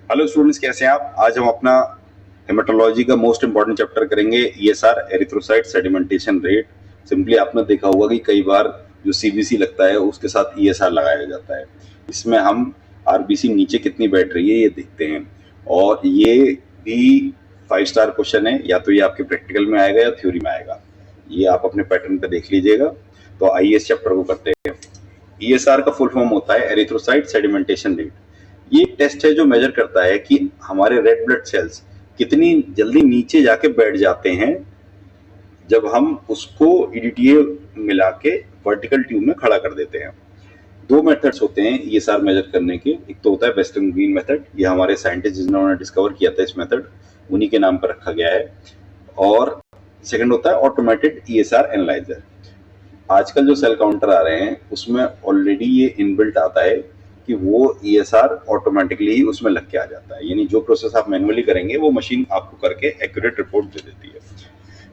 Hello students, कैसे हैं आप? आज हम अपना हेमेटोलॉजी का मोस्ट इंपॉर्टेंट चैप्टर करेंगे, ESR erythrocyte sedimentation rate. Simply आपने देखा होगा कि कई बार जो सीबीसी लगता है उसके साथ ईएसआर लगाया जाता है। इसमें हम आरबीसी नीचे कितनी बैठ रही है ये देखते हैं, और ये भी 5 स्टार क्वेश्चन है। या तो ये आपके प्रैक्टिकल में आएगा या थ्योरी में आएगा, ये आप अपने पैटर्न पे देख लीजिएगा। तो आइए इस चैप्टर को करते हैं। ईएसआर का फुल फॉर्म होता है एरिथ्रोसाइट सेडिमेंटेशन रेट। ये एक टेस्ट है जो मेजर करता है कि हमारे रेड ब्लड सेल्स कितनी जल्दी नीचे जाके बैठ जाते हैं जब हम उसको ईडीटीए मिला के वर्टिकल ट्यूब में खड़ा कर देते हैं। दो मेथड्स होते हैं ईएसआर मेजर करने के। एक तो होता है वेस्टर्न ग्रीन मेथड, ये हमारे साइंटिस्ट जिन्होंने डिस्कवर किया था इस मेथड, उन्हीं के नाम पर रखा गया है। और सेकंड होता है ऑटोमेटेड ईएसआर एनालाइजर। आजकल जो सेल काउंटर आ रहे हैं उसमें ऑलरेडी ये इनबिल्ट आता है कि वो ईएसआर ऑटोमेटिकली ही उसमें लग के आ जाता है, यानी जो प्रोसेस आप मैनुअली करेंगे वो मशीन आपको करके एक्यूरेट रिपोर्ट दे देती है।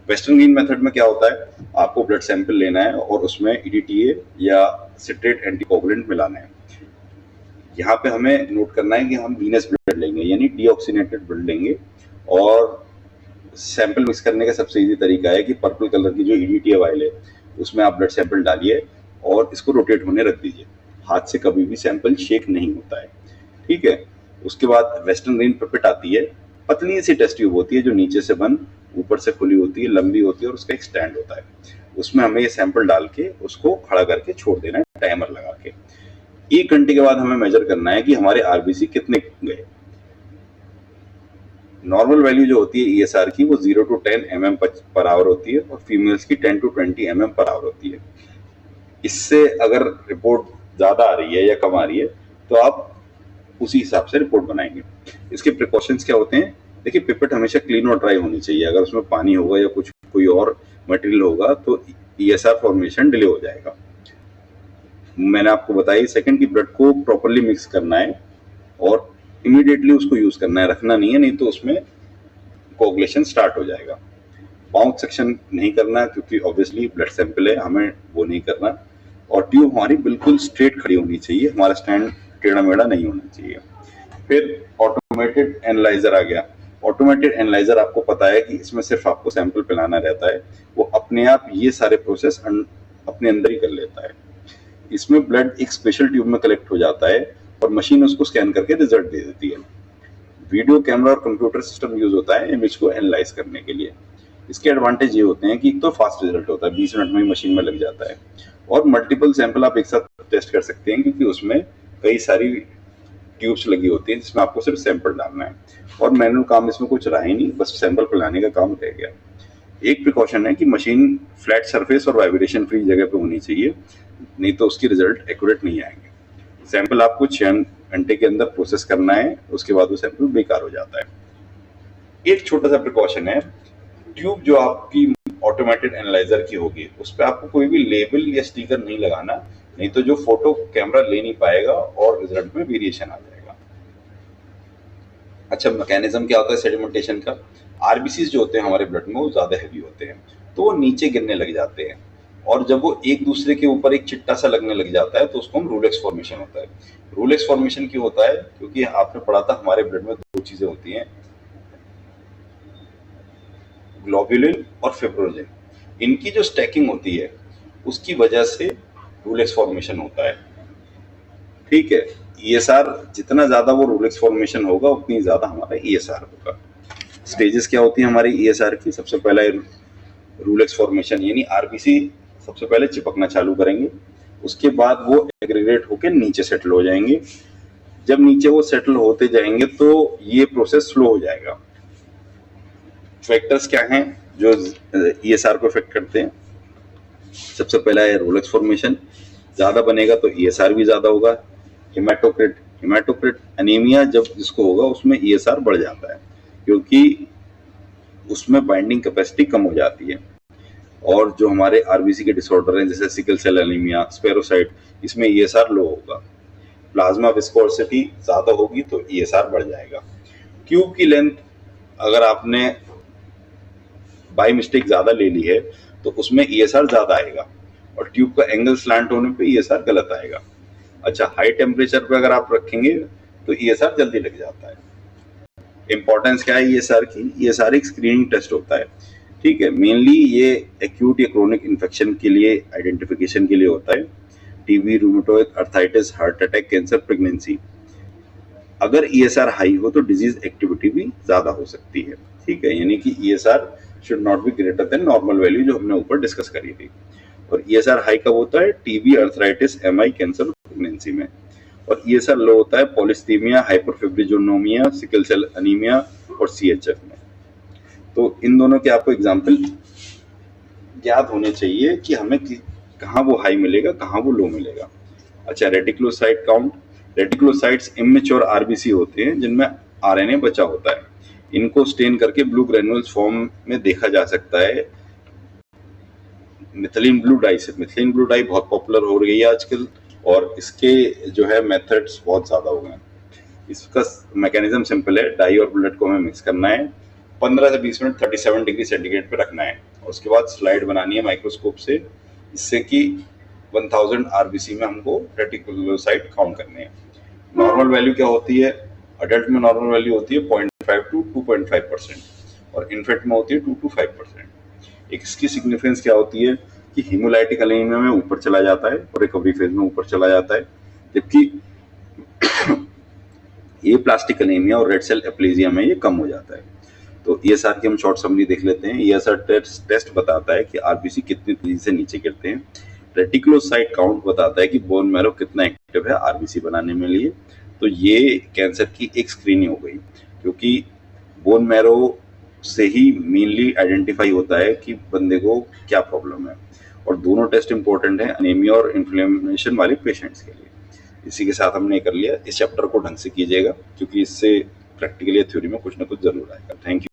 वेस्टर्न ग्रीन मेथड में क्या होता है, आपको ब्लड सैंपल लेना है और उसमें ईडीटीए या सिट्रेट एंटीकोगुलेंट मिलाना है। यहाँ पे हमें नोट करना है कि हम वीनस ब्लड लेंगे, यानी डीऑक्सीनेटेड ब्लड लेंगे। और सैंपल मिक्स करने का सबसे इजी तरीका है कि पर्पल कलर की जो ईडीटीए वायल है उसमें आप ब्लड सैंपल डालिए और इसको रोटेट होने रख दीजिए। हाथ से कभी भी सैंपल शेक नहीं होता है, ठीक है। उसके बाद वेस्टर्न ग्रीन पिपेट आती है, पतली सी टेस्ट ट्यूब होती है जो नीचे से बंद ऊपर से खुली होती है, लंबी होती है और उसका एक स्टैंड होता है। उसमें हमें ये सैंपल डाल के उसको खड़ा करके छोड़ देना है टाइमर लगा के। 1 घंटे के बाद हमें मेजर करना है कि हमारे आरबीसी कितने गए। नॉर्मल वैल्यू जो होती है ईएसआर की वो 0 to 10 mm पर आवर होती है और फीमेल्स की 10 to 20 mm पर आवर होती है। इससे अगर रिपोर्ट ज्यादा आ रही है या कम आ रही है तो आप उसी हिसाब से रिपोर्ट बनाएंगे। इसके प्रिकॉशंस क्या होते हैं? देखिए, पिपेट हमेशा क्लीन और ड्राई होनी चाहिए। अगर उसमें पानी होगा या कुछ कोई और मटेरियल होगा तो ईएसआर फॉर्मेशन डिले हो जाएगा। मैंने आपको बताया सेकंड की ब्लड को प्रॉपरली मिक्स करना है और इमीडिएटली उसको यूज करना है, रखना नहीं है, नहीं तो उसमें कोगुलेशन स्टार्ट हो जाएगा। बाउंस सेक्शन नहीं करना क्योंकि ऑब्वियसली ब्लड सैंपल है, हमें वो नहीं करना। और ट्यूब हमारी बिल्कुल स्ट्रेट खड़ी होनी चाहिए, हमारा स्टैंड टेढ़ा मेढ़ा नहीं होना चाहिए। फिर ऑटोमेटेड एनालाइजर आ गया। ऑटोमेटेड एनालाइजर आपको पता है कि इसमें सिर्फ आपको सैंपल पिलाना रहता है, वो अपने आप ये सारे प्रोसेस अपने अंदर ही कर लेता है। इसमें ब्लड एक स्पेशल ट्यूब में कलेक्ट हो जाता है और मशीन उसको स्कैन करके रिजल्ट दे देती है। वीडियो कैमरा और कंप्यूटर सिस्टम यूज होता है इमेज को एनालाइज करने के लिए। इसके एडवांटेज ये होते हैं कि एक तो फास्ट रिजल्ट होता है, 20 मिनट में ही मशीन में लग जाता है, और मल्टीपल सैंपल आप एक साथ टेस्ट कर सकते हैं क्योंकि उसमें कई सारी ट्यूब्स लगी होती हैं जिसमें आपको सिर्फ सैंपल डालना है और मैनुअल काम इसमें कुछ रहा ही नहीं, बस सैंपल पिलाने का काम रह गया। एक प्रिकॉशन है कि मशीन फ्लैट सरफेस और वाइब्रेशन फ्री जगह पे होनी चाहिए, नहीं तो उसकी रिजल्ट एक्यूरेट नहीं आएंगे। सैंपल आपको 6 घंटे के अंदर प्रोसेस करना है, उसके बाद वो सैंपल बेकार हो जाता है। एक छोटा सा प्रिकॉशन है, ट्यूब जो आपकी ऑटोमेटेड एनालाइजर की होगी उस पर आपको कोई भी लेबल या स्टिकर नहीं लगाना, नहीं तो जो फोटो कैमरा ले नहीं पाएगा और रिजल्ट में वेरिएशन आ जाएगा। अच्छा, मैकेनिज्म क्या होता है सेडिमेंटेशन का? आरबीसी जो होते हैं हमारे ब्लड में वो ज्यादा हैवी होते हैं तो वो नीचे गिरने लग जाते हैं, और जब वो एक दूसरे के ऊपर एक चिट्टा सा लगने लग जाता है तो उसको हम रूलेक्स फॉर्मेशन होता है। रूलेक्स फॉर्मेशन क्यों होता है? क्योंकि आपने पढ़ा था हमारे ब्लड में दो चीजें होती हैं, ग्लोब्युलिन और फिब्रोजिन। इनकी जो स्टैकिंग होती है उसकी वजह से रूलेक्स फॉर्मेशन होता है, ठीक है। ईएसआर जितना ज्यादा वो रूलेक्स फॉर्मेशन होगा उतनी ज्यादा हमारा ईएसआर होगा। स्टेजेस क्या होती है हमारी ईएसआर की? सबसे पहला रूलेक्स फॉर्मेशन, यानी आरबीसी सबसे पहले चिपकना चालू करेंगे, उसके बाद वो एग्रीगेट होकर नीचे सेटल हो जाएंगे। जब नीचे वो सेटल होते जाएंगे तो ये प्रोसेस स्लो हो जाएगा। फैक्टर्स क्या हैं जो ईएसआर को इफेक्ट करते हैं? सबसे पहला है रोलेक्स फॉर्मेशन, ज्यादा बनेगा तो ईएसआर भी ज्यादा होगा। हेमाटोक्रिट, हेमाटोक्रिट एनीमिया जब जिसको होगा उसमें ईएसआर बढ़ जाता है क्योंकि उसमें बाइंडिंग कैपेसिटी कम हो जाती है। और जो हमारे आरबीसी के डिसऑर्डर हैं जैसे सिकल सेल एनीमिया, स्पेरोसाइट, इसमें ईएसआर लो होगा। प्लाज्मा विस्कोसिटी ज्यादा होगी तो ईएसआर बढ़ जाएगा। ट्यूब की लेंथ अगर आपने बाई मिस्टेक ज्यादा ले ली है तो उसमें ईएसआर ज्यादा आएगा, और ट्यूब का एंगल स्लैंट होने पे ईएसआर गलत आएगा। अच्छा, हाई टेम्परेचर पे अगर आप रखेंगे तो ईएसआर जल्दी लग जाता है। इंपॉर्टेंस क्या है ईएसआर की? ईएसआर एक स्क्रीनिंग टेस्ट होता है, ठीक है। मेनली ये एक्यूट या क्रोनिक इन्फेक्शन के लिए आइडेंटिफिकेशन के लिए होता है। TB, rheumatoid arthritis, heart attack, cancer, pregnancy. अगर ईएसआर हाई हो तो डिजीज एक्टिविटी भी ज्यादा हो सकती है, ठीक है। यानी कि ESR should not be greater than normal value जो हमने ऊपर डिस्कस करी थी। और ईएसआर हाई कब होता है? TB, arthritis, MI, cancer, pregnancy में। और ईएसआर लो होता है पॉलिस्थीमिया, हाइपरफिब्रिनोमिया, सिकल सेल अनीमिया और सीएचएफ में। तो इन दोनों के आपको एग्जाम्पल ज्ञात होने चाहिए कि हमें कहाँ वो हाई मिलेगा, कहाँ वो लो मिलेगा। अच्छा, reticulocyte count. Reticulocytes immature RBC होते हैं जिनमें आरएनए बचा होता है। इनको स्टेन करके ब्लू ग्रेन्युल्स फॉर्म में देखा जा सकता है मिथिलीन ब्लू डाई से। मिथिलीन ब्लू डाई बहुत पॉपुलर हो रही है आजकल और इसके जो है मेथड्स बहुत ज्यादा हो गए हैं। इसका मैकेनिज्म सिंपल है, डाई और ब्लड को हमें मिक्स करना है, 15 से 20 मिनट 37 डिग्री सेंटीग्रेड पे रखना है। उसके बाद स्लाइड बनानी है माइक्रोस्कोप से, जिससे कि 1000 आरबीसी में हमको रेटिकुलोसाइट काउंट करने हैं। नॉर्मल वैल्यू क्या होती है? अडल्ट में नॉर्मल वैल्यू होती है 0.5 to 2.5% और इन्फेंट में होती है 2 to 5%। इसकी सिग्निफिकेंस क्या होती है कि हीमोलाइटिक एनीमिया में ऊपर चला जाता है और रिकवरी फेज में ऊपर चला जाता है, जबकि ये प्लास्टिक एनीमिया और रेड सेल एप्लेजिया में ये कम हो जाता है। तो ईएसआर की हम शॉर्ट समरी देख लेते हैं। ईएसआर टेस्ट बताता है कि आरबीसी कितनी तेजी से नीचे गिरते हैं। रेटिकुलोसाइट काउंट बताता है कि बोन मैरो कितना एक्टिव है आरबीसी बनाने में लिए। तो ये कैंसर की एक स्क्रीनिंग हो गई, क्योंकि बोन मैरो से ही मेनली आइडेंटिफाई होता है कि बंदे को क्या प्रॉब्लम है। और दोनों टेस्ट इंपॉर्टेंट है अनीमिया और इन्फ्लेमेशन वाले पेशेंट्स के लिए। इसी के साथ हमने कर लिया। इस चैप्टर को ढंग से कीजिएगा, क्योंकि इससे प्रैक्टिकली थ्योरी में कुछ ना कुछ जरूर आएगा। Thank you.